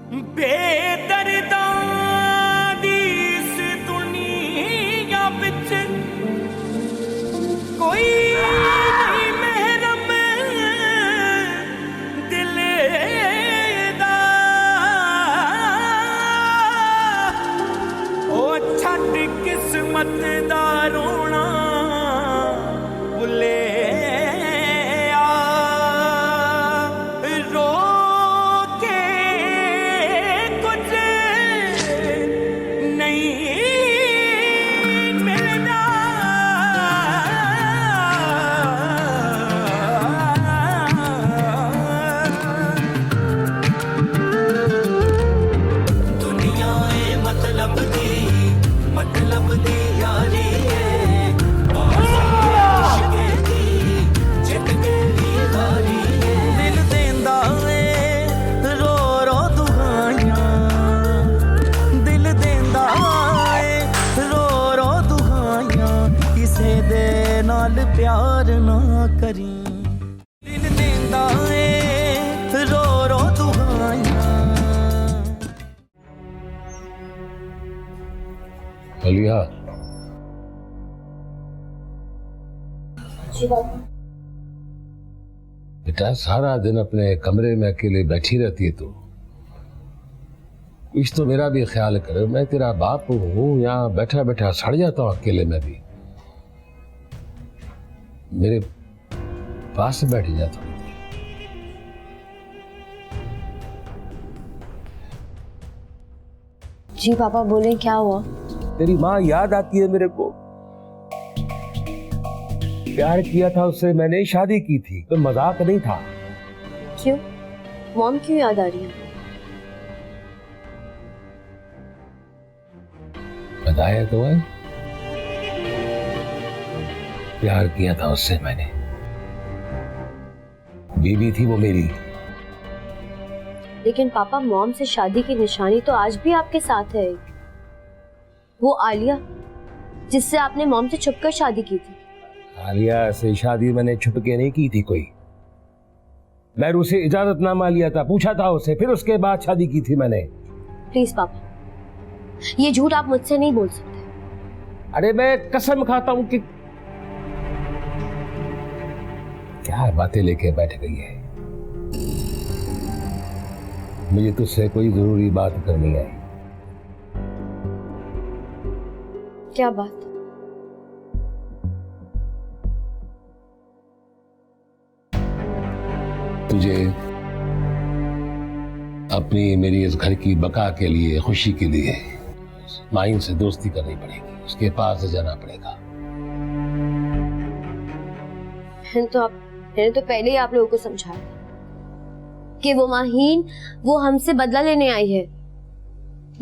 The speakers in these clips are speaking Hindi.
बेदर्दा दी इस दुनिया विच कोई नहीं महरम दिल दा। ओ छट किस्मत दा रोना भुले प्यार ना करी दिल देंदा ए रो रो दुआइयां। अलिया, जी बाबा। बेटा सारा दिन अपने कमरे में अकेले बैठी रहती है तू। कुछ तो मेरा भी ख्याल कर। मैं तेरा बाप हूँ, यहाँ बैठा बैठा सड़ जाता हूँ अकेले में भी। मेरे पास बैठ जा थोड़ी देर। जी पापा बोले, क्या हुआ? तेरी माँ याद आती है मेरे को। प्यार किया था उससे मैंने, शादी की थी, तो मजाक नहीं था। क्यों? मॉम क्यों याद आ रही है? बताया तो है, प्यार किया था उससे मैंने। बीवी थी वो मेरी। लेकिन पापा मॉम से शादी की निशानी तो आज भी आपके साथ है। वो आलिया जिससे आपने मॉम से छुपकर शादी की थी। आलिया से शादी मैंने छुप के नहीं की थी कोई। मैंने उसे इजाजतनामा लिया था, पूछा था उसे, फिर उसके बाद शादी की थी मैंने। प्लीज पापा, ये झूठ आप मुझसे नहीं बोल सकते। अरे मैं कसम खाता हूं कि क्या बातें लेके बैठ गई है। मुझे तुझसे कोई जरूरी बात करनी है। क्या बात? तुझे अपनी मेरी इस घर की बका के लिए, खुशी के लिए माइन से दोस्ती करनी पड़ेगी, उसके पास जाना पड़ेगा। मैंने तो पहले ही आप लोगों को समझाया था कि वो माहीन वो हमसे बदला लेने आई है,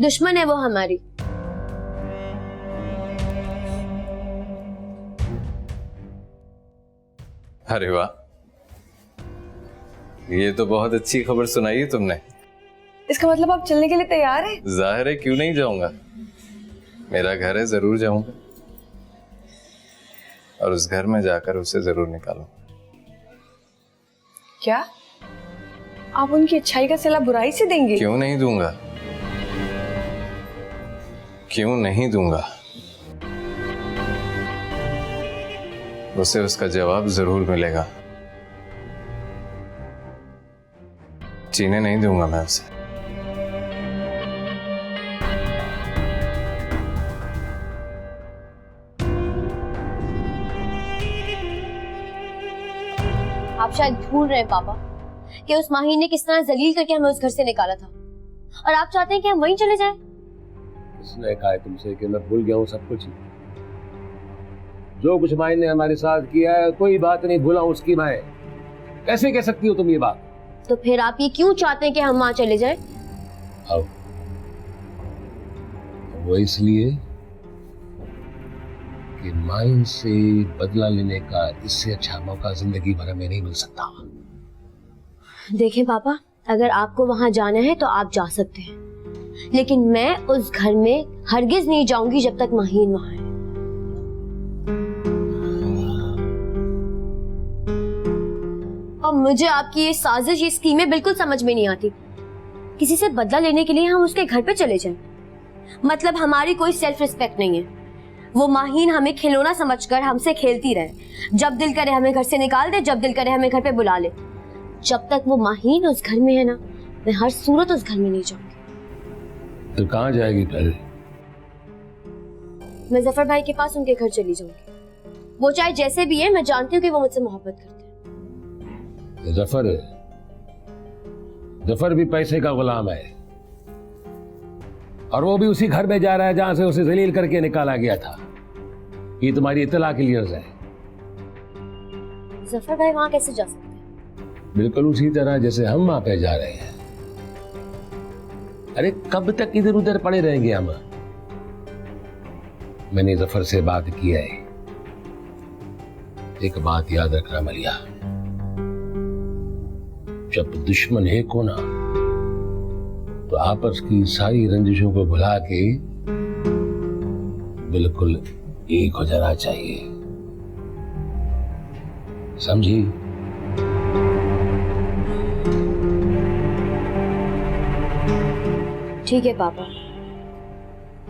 दुश्मन है वो हमारी। अरे वाह, ये तो बहुत अच्छी खबर सुनाई है तुमने। इसका मतलब आप चलने के लिए तैयार हैं? जाहिर है, क्यों नहीं जाऊंगा। मेरा घर है, जरूर जाऊंगा। और उस घर में जाकर उसे जरूर निकालूंगा। क्या आप उनकी अच्छाई का सिला बुराई से देंगे? क्यों नहीं दूंगा, क्यों नहीं दूंगा। उसे उसका जवाब जरूर मिलेगा। जीने नहीं दूंगा मैं उसे। आप शायद भूल रहे हैं पापा कि उस माही ने किस तरह जलील करके हमें उस घर से निकाला था, और आप चाहते हैं कि हम वहीं चले जाएं? किसने कहा है तुमसे कि मैं भूल गया हूँ सब कुछ? जो कुछ माई ने हमारे साथ किया है, कोई बात नहीं भूला उसकी। मैं कैसे कह सकती हो तुम ये बात? तो फिर आप ये क्यों चाहते हैं कि हम वहां चले जाएं? आओ, वो इसलिए कि माइन से बदला लेने का इससे अच्छा मौका जिंदगी भर में नहीं मिल सकता। देखें पापा, अगर आपको वहां जाना है तो आप जा सकते हैं, लेकिन मैं उस घर में हरगिज नहीं जाऊंगी जब तक माहीन वहां है। और मुझे आपकी ये साजिश, ये स्कीमें बिल्कुल समझ में नहीं आती। किसी से बदला लेने के लिए हम उसके घर पे चले जाएं। मतलब हमारी कोई सेल्फ रिस्पेक्ट नहीं है। वो माहीन हमें खिलौना समझकर हमसे खेलती रहे। जब दिल करे हमें घर से निकाल दे, जब दिल करे हमें घर पे बुला ले। जब तक वो माहीन उस घर में है ना, मैं हर सूरत उस घर में नहीं जाऊंगी। तो कहाँ जाएगी फिर? मैं जफर भाई के पास उनके घर चली जाऊंगी। वो चाहे जैसे भी है, मैं जानती हूँ कि वो मुझसे मोहब्बत करते हैं। जफर भी पैसे का गुलाम है, और वो भी उसी घर में जा रहा है जहां से उसे जलील करके निकाला गया था। ये तुम्हारी इत्तला के लिए है। जफर भाई वहां कैसे जा सकते हैं? बिल्कुल उसी तरह जैसे हम वहां पे जा रहे हैं। अरे कब तक इधर उधर पड़े रहेंगे हम? मैंने जफर से बात की है। एक बात याद रखना मलिया, जब दुश्मन एक हो ना, तो आपस की सारी रंजिशों को भुला के बिल्कुल एक हो जाना चाहिए, समझी? ठीक है पापा,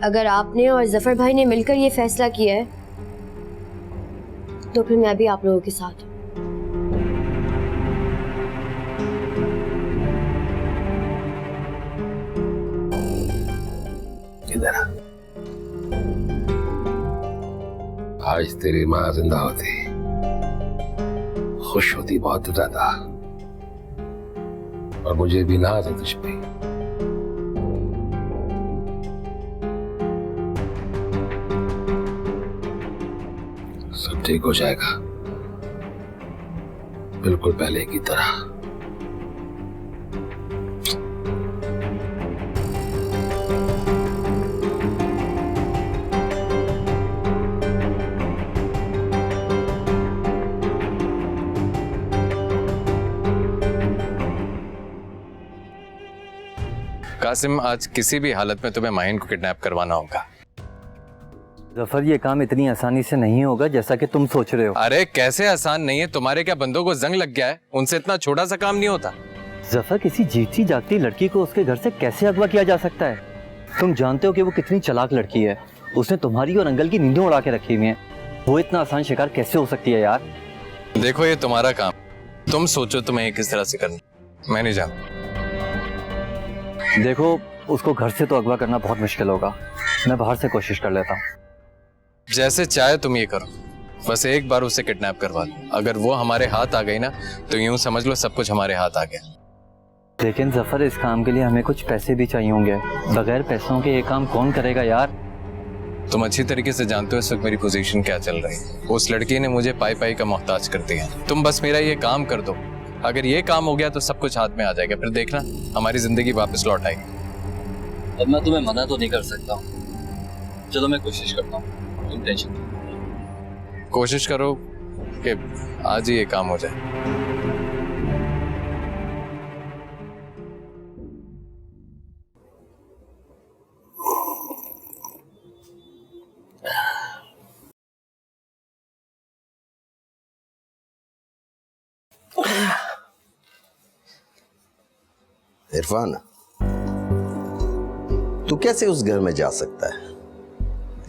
अगर आपने और जफर भाई ने मिलकर ये फैसला किया है तो फिर मैं भी आप लोगों के साथ हूं। इधर आज तेरी माँ जिंदा होती, खुश होती बहुत ज्यादा, और मुझे भी नाज है तुझ पे। सब ठीक हो जाएगा, बिल्कुल पहले की तरह। कासिम, आज किसी भी हालत में तुम्हें माहिन को किडनैप करवाना होगा। जफर, ये काम इतनी आसानी से नहीं होगा जैसा कि तुम सोच रहे हो। अरे कैसे आसान नहीं है? तुम्हारे क्या बंदों को जंग लग गया है? उनसे इतना छोटा सा काम नहीं होता। जफर, किसी जीती जागती लड़की को उसके घर से कैसे अगवा किया जा सकता है? तुम जानते हो कि वो कितनी चालाक लड़की है। उसने तुम्हारी और अंकल की नींदें उड़ा के रखी हुई हैं। वो इतना आसान शिकार कैसे हो सकती है यार? देखो, ये तुम्हारा काम, तुम सोचो तुम्हें किस तरह से करना, मैं नहीं जानता। देखो, उसको घर से तो अगवा करना बहुत मुश्किल होगा। मैं बाहर से कोशिश कर लेता हूँ। जैसे चाहे तुम ये करो, बस एक बार उसे किडनैप करवा लो। अगर वो हमारे हाथ आ गई ना, तो यूं समझ लो सब कुछ हमारे हाथ आ गया। लेकिन जफर, इस काम के लिए हमें कुछ पैसे भी चाहिए होंगे। बगैर पैसों के ये काम कौन करेगा यार? तुम अच्छी तरीके से जानते हो इस वक्त मेरी पोजीशन क्या चल रही है। उस लड़की ने मुझे पाई पाई का मोहताज कर दिया। तुम बस मेरा ये काम कर दो। अगर ये काम हो गया तो सब कुछ हाथ में आ जाएगा। फिर देखना हमारी जिंदगी वापस लौट आएगी। अब मैं तुम्हें मना तो नहीं कर सकता। चलो मैं कोशिश करता हूँ, तुम टेंशन। कोशिश करो कि आज ही ये काम हो जाए। इरफान, तू कैसे उस घर में जा सकता है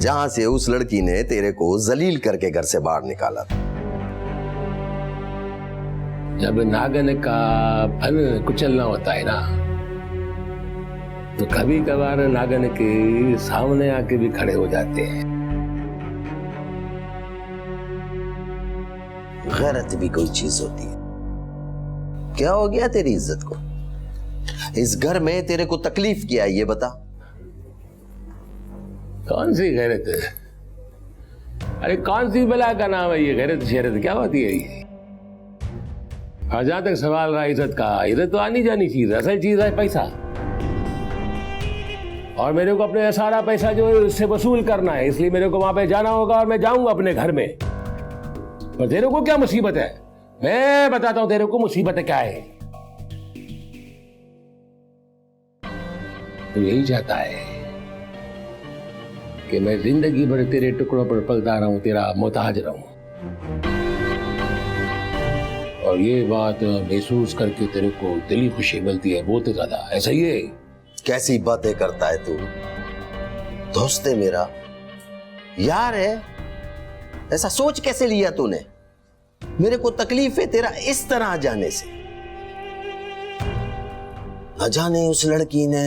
जहां से उस लड़की ने तेरे को जलील करके घर से बाहर निकाला था? जब नागन का फन कुचलना होता है ना, तो कभी कभार नागन के सामने आके भी खड़े हो जाते हैं। गैरत भी कोई चीज होती है। क्या हो गया तेरी इज्जत को? इस घर में तेरे को तकलीफ क्या है ये बता। कौन सी गैरत है? अरे कौन सी बला का नाम है ये? गैरत शहरत क्या होती है ये? और जहां तक सवाल रहा इज्जत का, इज्जत तो आनी जानी चीज है। असल चीज है पैसा, और मेरे को अपने सारा पैसा जो है उससे वसूल करना है। इसलिए मेरे को वहां पे जाना होगा, और मैं जाऊंगा अपने घर में। पर तेरे को क्या मुसीबत है? मैं बताता हूं तेरे को मुसीबत क्या है। तो यही चाहता है कि मैं जिंदगी भर तेरे टुकड़ों पर पलता रहूं, तेरा मोहताज रहूं। और ये बात महसूस करके तेरे को दिली खुशी मिलती है, बहुत ज्यादा। ऐसा ही है? कैसी बातें करता है तू? दोस्त है मेरा, यार है, ऐसा सोच कैसे लिया तूने? मेरे को तकलीफ है तेरा इस तरह जाने से। न जाने उस लड़की ने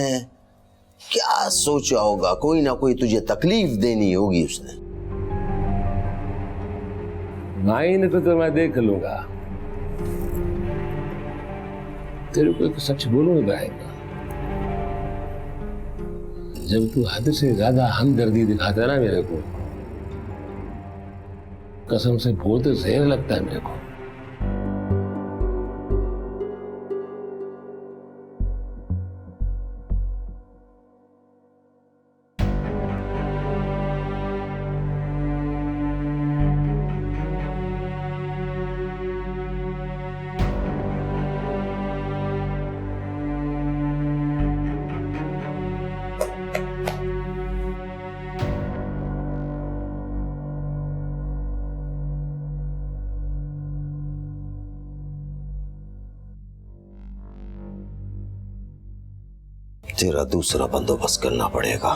क्या सोचा होगा, कोई ना कोई तुझे तकलीफ देनी होगी उसने। माइन तो मैं देख लूंगा। तेरे को एक सच बोलूं इब्राहिम, जब तू हद से ज्यादा हमदर्दी दिखाता है ना मेरे को, कसम से बोलते जहर लगता है मेरे को। तेरा दूसरा बंदोबस्त करना पड़ेगा।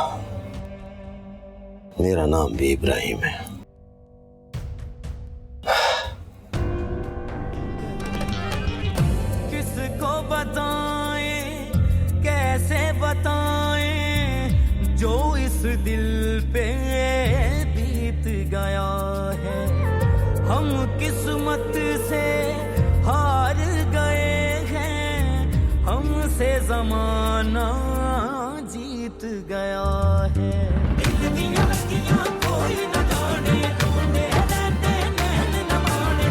मेरा नाम भी इब्राहिम है। किसको बताएं, कैसे बताएं, जो इस दिल पे बीत गया है। हम किस्मत से हार गए हैं, हमसे जमाना जीत गया है। कोई न जाने, ढूंढे रहते नैन न माने।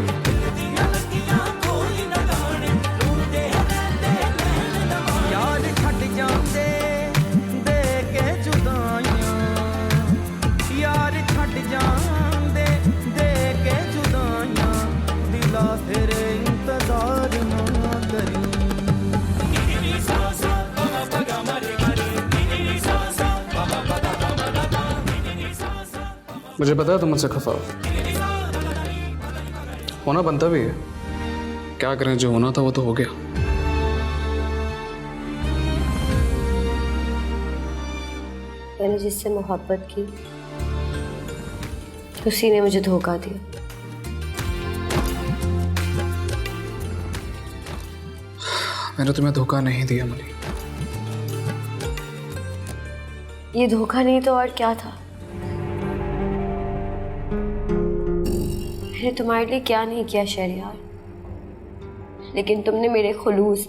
कोई न जाने, ढूंढे रहते नैन न माने। यार छट जाते दे के जुदाइयां, यार छट जाते दे के जुदाइयां, दिला फिर इंतजार ना करी। मुझे पता है तुम मुझसे खफा हो, होना बनता भी है। क्या करें, जो होना था वो तो हो गया। मैंने जिससे मोहब्बत की उसी ने मुझे धोखा दिया। मैंने तुम्हें धोखा नहीं दिया मनी। ये धोखा नहीं तो और क्या था? मैंने तुम्हारे लिए क्या नहीं किया शहरयार, लेकिन तुमने मेरे खुलूस,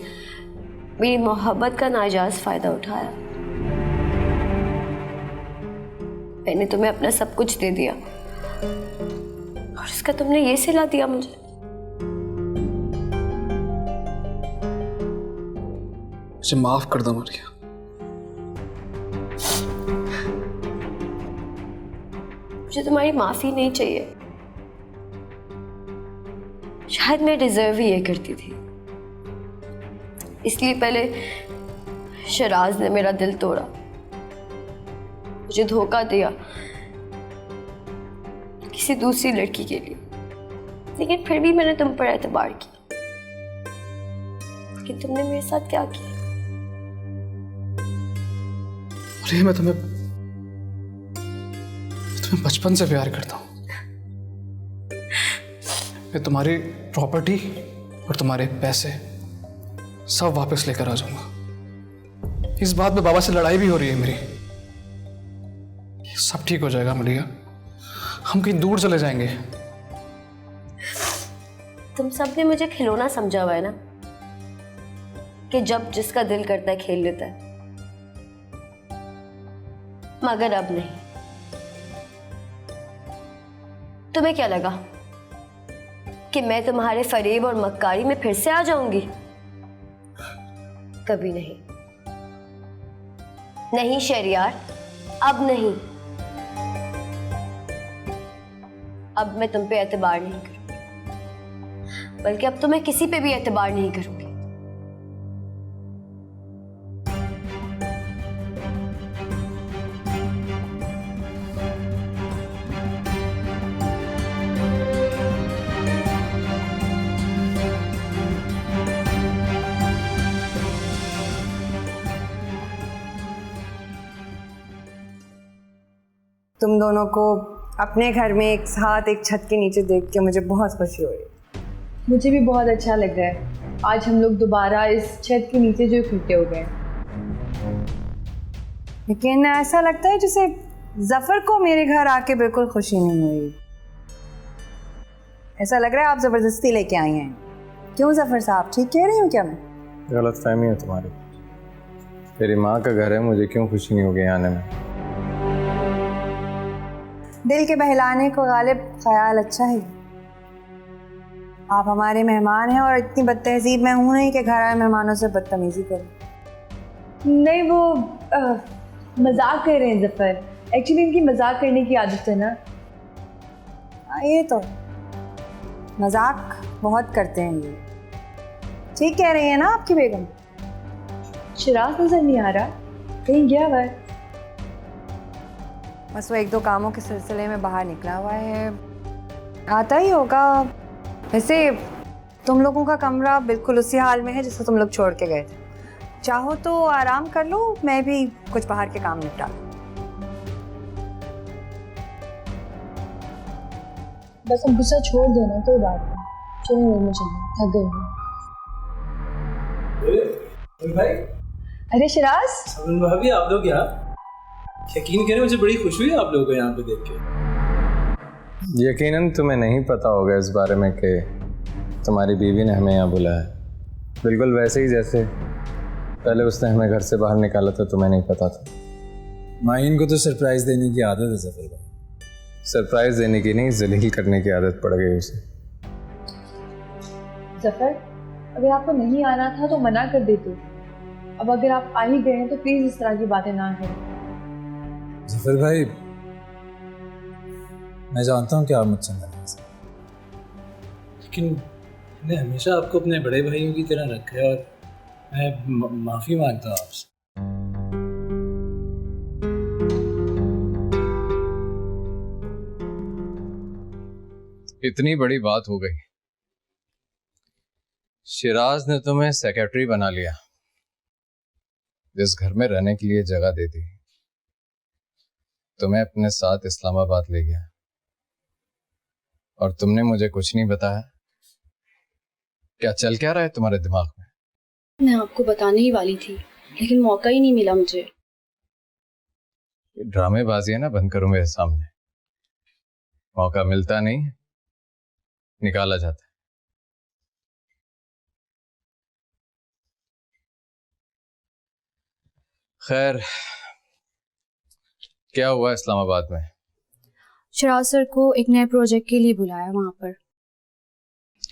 मेरी मोहब्बत का नाजायज फायदा उठाया। मैंने तुम्हें अपना सब कुछ दे दिया और इसका तुमने ये सिला दिया मुझे। मुझे माफ कर दो मरिया। मुझे तुम्हारी माफी नहीं चाहिए, शायद मैं डिजर्व ही ये करती थी, इसलिए पहले शराज ने मेरा दिल तोड़ा, मुझे धोखा दिया किसी दूसरी लड़की के लिए, लेकिन फिर भी मैंने तुम पर एतबार किया। लेकिन तुमने मेरे साथ क्या किया? अरे मैं तुम्हें बचपन से प्यार करता हूं। मैं तुम्हारी प्रॉपर्टी और तुम्हारे पैसे सब वापस लेकर आ जाऊंगा। इस बात पे बाबा से लड़ाई भी हो रही है मेरी। सब ठीक हो जाएगा मलिया, हम कहीं दूर चले जाएंगे। तुम सबने मुझे खिलौना समझा हुआ है ना, कि जब जिसका दिल करता है खेल लेता है, मगर अब नहीं। तुम्हें क्या लगा कि मैं तुम्हारे फरेब और मक्कारी में फिर से आ जाऊंगी? कभी नहीं। नहीं शहरयार, अब नहीं। अब मैं तुम पे एतबार नहीं करूंगी, बल्कि अब तो मैं किसी पे भी एतबार नहीं करूंगी। तुम दोनों को अपने घर में एक साथ एक छत के नीचे देख के मुझे बहुत खुशी हो रही है। मुझे भी बहुत अच्छा लग रहा है आज हम लोग दोबारा इस छत के नीचे जो इकट्ठे हो गए। लेकिन ऐसा लगता है जैसे जफर को मेरे घर आके बिल्कुल खुशी नहीं हुई। ऐसा लग रहा है आप जबरदस्ती लेके आई हैं। क्यों जफर साहब, ठीक कह रही हूँ क्या मैं? गलत फहमी है तुम्हारी। तेरी माँ का घर है, मुझे क्यों खुशी नहीं होगी आने में? दिल के बहलाने को गालिब ख्याल अच्छा है। आप हमारे मेहमान हैं और इतनी बदतहजीब मैं हूँ नहीं कि घर आए मेहमानों से बदतमीजी करूँ। नहीं, वो मजाक कर रहे हैं जफर। एक्चुअली इनकी मजाक करने की आदत है ना। ये तो मजाक बहुत करते हैं ये। ठीक कह रही है ना आपकी बेगम? शिराज नजर नहीं आ रहा, कहीं गया हुआ है। बस वो एक दो कामों के सिलसिले में बाहर निकला हुआ है, आता ही होगा। वैसे तुम लोगों का कमरा बिल्कुल उसी हाल में है जिसको तुम लोग छोड़ के गए थे। चाहो तो आराम कर लो, मैं भी कुछ बाहर के काम निपटा लूं। बस हम गुस्सा छोड़ देना, कोई बात नहीं। चलो मैं चलूं, थक गई हूँ। भाई, अरे शिराज, सबिन भाभी आप लोग यहाँ? यकीन करें मुझे बड़ी खुशी हुई आप लोगों को यहाँ पे देख के। यकीनन तुम्हें नहीं पता होगा इस बारे में कि तुम्हारी बीवी ने हमें यहाँ बुलाया। बिल्कुल वैसे ही जैसे पहले उसने हमें घर से बाहर निकाला था, तुम्हें नहीं पता था। माइन को तो सरप्राइज देने की आदत है जफर भाई। सरप्राइज देने की नहीं, जलील करने की आदत पड़ गई उसे। जफर, अगर आपको नहीं आना था तो मना कर देते। अब अगर आप आ ही गए हैं तो प्लीज इस तरह की बातें ना करें। जफर भाई, मैं जानता हूँ कि आप मुझसे नाराज हैं, लेकिन मैंने हमेशा आपको अपने बड़े भाइयों की तरह रखा है और मैं माफ़ी मांगता हूँ आपसे। इतनी बड़ी बात हो गई, शिराज ने तुम्हें सेक्रेटरी बना लिया, जिस घर में रहने के लिए जगह दे दी, तुम्हें अपने साथ इस्लामाबाद ले गया और तुमने मुझे कुछ नहीं बताया। क्या चल क्या रहा है तुम्हारे दिमाग में? मैं आपको बताने ही वाली थी लेकिन मौका ही नहीं मिला मुझे। ये ड्रामेबाजी है ना, बंद करो मेरे सामने। मौका मिलता नहीं, निकाला जाता है। खैर, क्या हुआ इस्लामाबाद में? शिराज सर को एक नए प्रोजेक्ट के लिए बुलाया वहां पर।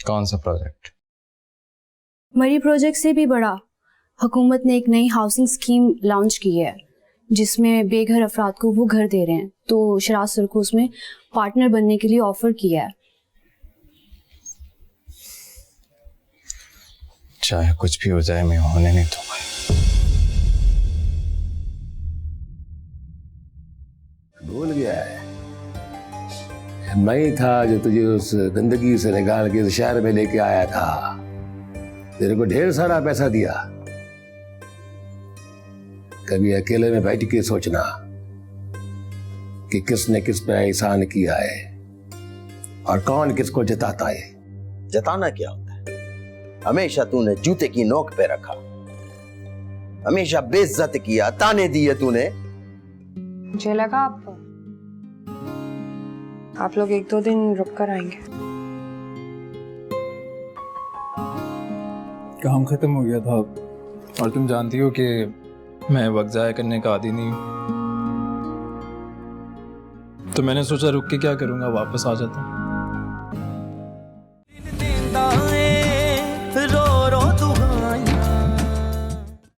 कौन सा प्रोजेक्ट? मरी प्रोजेक्ट से भी बड़ा। हुकूमत ने एक नई हाउसिंग स्कीम लॉन्च की है जिसमें बेघर अफराद को वो घर दे रहे हैं, तो शिराज सर को उसमें पार्टनर बनने के लिए ऑफर किया है। चाहे कुछ भी हो जाए, मैं होने नहीं दूंगा। भूल गया है, मैं ही था जो तुझे उस गंदगी से निकाल के इस शहर में लेके आया था। तेरे को ढेर सारा पैसा दिया। कभी अकेले में बैठ के सोचना कि किसने किस पे एहसान किया है और कौन किसको जताता है। जताना क्या होता है? हमेशा तूने जूते की नोक पे रखा, हमेशा बेइज्जत किया, ताने दिए तूने। मुझे लगा आप लोग एक दो दिन रुक कर आएंगे। काम खत्म हो गया था और तुम जानती हो कि मैं वक्त जाया करने का आदी नहीं हूँ, तो मैंने सोचा रुक के क्या करूँगा, वापस आ जाता हूँ।